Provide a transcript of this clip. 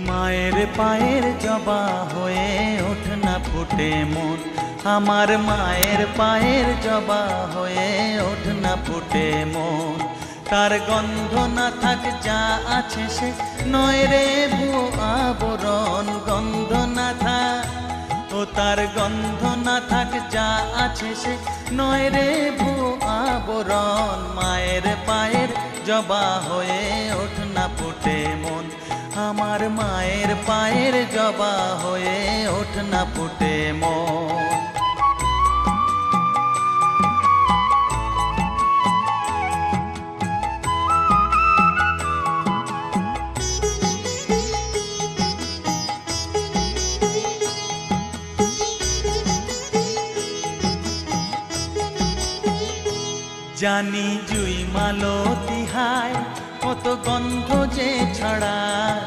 মায়ের পায়ের জবা হয়ে ওঠ না ফুটে মন, আমার মায়ের পায়ের জবা হয়ে ওঠ না ফুটে মন। তার গন্ধ না থাক যা আছে সে নয় রে ভুয়ো আবরণ, গন্ধ না থাক ও তার গন্ধ না থাক যা আছে সে নয় রে ভুয়ো আবরণ। মায়ের পায়ের জবা হয়ে ওঠ না ফুটে মন, আমার মায়ের পায়ের জবা হয়ে ওঠ না ফুটে মন। জানি জুই মালতি হায় কত গন্ধ যে ছড়ায়,